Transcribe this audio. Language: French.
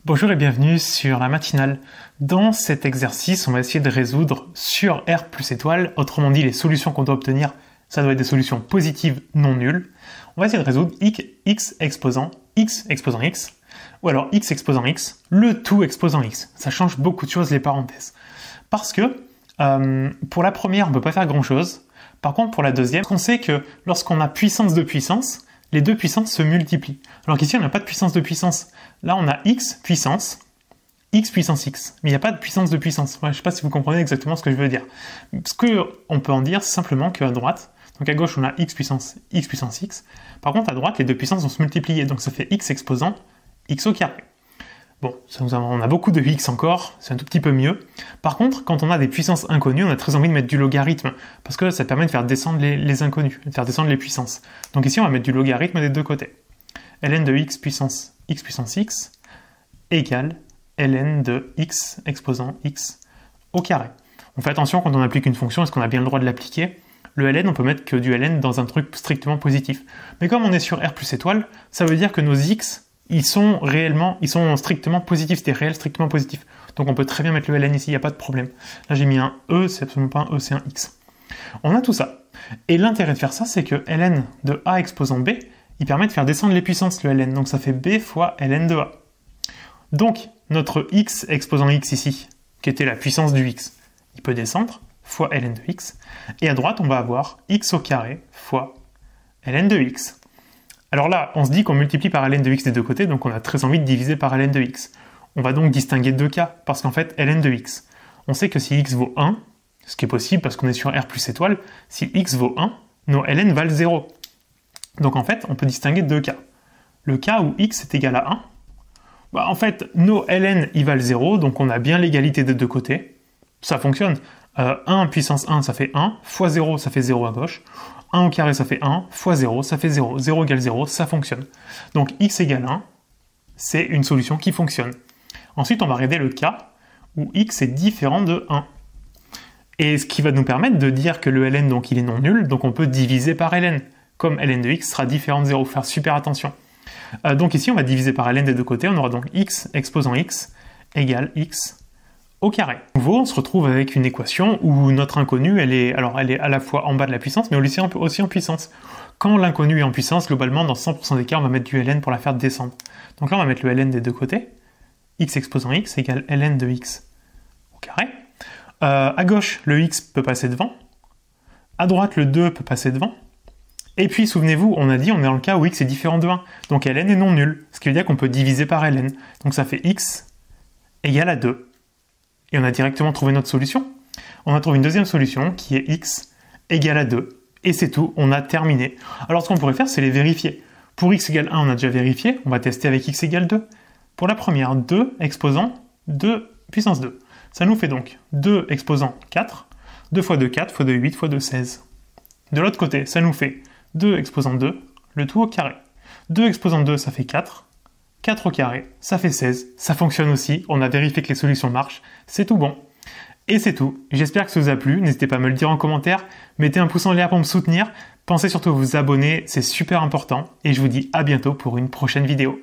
Bonjour et bienvenue sur la matinale. Dans cet exercice, on va essayer de résoudre sur R plus étoile, autrement dit les solutions qu'on doit obtenir, ça doit être des solutions positives non nulles. On va essayer de résoudre x exposant x, ou alors x exposant x, le tout exposant x. Ça change beaucoup de choses les parenthèses. Parce que pour la première, on ne peut pas faire grand chose. Par contre, pour la deuxième, on sait que lorsqu'on a puissance de puissance, les deux puissances se multiplient. Alors qu'ici, on n'a pas de puissance de puissance. Là, on a x puissance x, mais il n'y a pas de puissance de puissance. Ouais, je ne sais pas si vous comprenez exactement ce que je veux dire. Ce qu'on peut en dire, c'est simplement qu'à droite, donc à gauche, on a x puissance x. Par contre, à droite, les deux puissances vont se multiplier, donc ça fait x exposant x au carré. Bon, on a beaucoup de x encore, c'est un tout petit peu mieux. Par contre, quand on a des puissances inconnues, on a très envie de mettre du logarithme, parce que ça permet de faire descendre les inconnus, de faire descendre les puissances. Donc ici, on va mettre du logarithme des deux côtés. ln de x puissance x égale ln de x exposant x au carré. On fait attention quand on applique une fonction, est-ce qu'on a bien le droit de l'appliquer? Le ln, on peut mettre que du ln dans un truc strictement positif. Mais comme on est sur R plus étoile, ça veut dire que nos x, ils sont strictement positifs, c'est réel strictement positif. Donc on peut très bien mettre le ln ici, il n'y a pas de problème. Là j'ai mis un e, c'est absolument pas un e, c'est un x. On a tout ça. Et l'intérêt de faire ça, c'est que ln de a exposant b, il permet de faire descendre les puissances, le ln. Donc ça fait b fois ln de a. Donc notre x exposant x ici, qui était la puissance du x, il peut descendre, fois ln de x. Et à droite, on va avoir x au carré fois ln de x. Alors là, on se dit qu'on multiplie par ln de x des deux côtés, donc on a très envie de diviser par ln de x. On va donc distinguer deux cas, parce qu'en fait, ln de x, on sait que si x vaut 1, ce qui est possible parce qu'on est sur R plus étoile, si x vaut 1, nos ln valent 0. Donc en fait, on peut distinguer deux cas. Le cas où x est égal à 1, bah en fait, nos ln ils valent 0, donc on a bien l'égalité des deux côtés. Ça fonctionne. 1 puissance 1, ça fait 1, fois 0, ça fait 0 à gauche. 1 au carré, ça fait 1, fois 0, ça fait 0. 0 égale 0, ça fonctionne. Donc x égale 1, c'est une solution qui fonctionne. Ensuite, on va regarder le cas où x est différent de 1. Et ce qui va nous permettre de dire que le ln, donc, il est non nul, donc on peut diviser par ln. Comme ln de x sera différent de 0, faut faire super attention. Donc ici, on va diviser par ln des deux côtés, on aura donc x exposant x égale x au carré. De nouveau, on se retrouve avec une équation où notre inconnu, elle est à la fois en bas de la puissance, mais aussi en puissance. Quand l'inconnu est en puissance, globalement, dans 100% des cas, on va mettre du ln pour la faire descendre. Donc là, on va mettre le ln des deux côtés. X exposant x égale ln de x au carré. À gauche, le x peut passer devant. À droite, le 2 peut passer devant. Et puis, souvenez-vous, on a dit, on est dans le cas où x est différent de 1. Donc ln est non nul, ce qui veut dire qu'on peut diviser par ln. Donc ça fait x égale à 2. Et on a directement trouvé notre solution. On a trouvé une deuxième solution qui est x égale à 2. Et c'est tout, on a terminé. Alors ce qu'on pourrait faire, c'est les vérifier. Pour x égale 1, on a déjà vérifié. On va tester avec x égale 2. Pour la première, 2 exposant 2 puissance 2. Ça nous fait donc 2 exposant 4. 2 fois 2, 4, fois 2, 8, fois 2, 16. De l'autre côté, ça nous fait 2 exposant 2, le tout au carré. 2 exposant 2, ça fait 4. 4 au carré, ça fait 16. Ça fonctionne aussi, on a vérifié que les solutions marchent. C'est tout bon. Et c'est tout. J'espère que ça vous a plu. N'hésitez pas à me le dire en commentaire. Mettez un pouce en l'air pour me soutenir. Pensez surtout à vous abonner, c'est super important. Et je vous dis à bientôt pour une prochaine vidéo.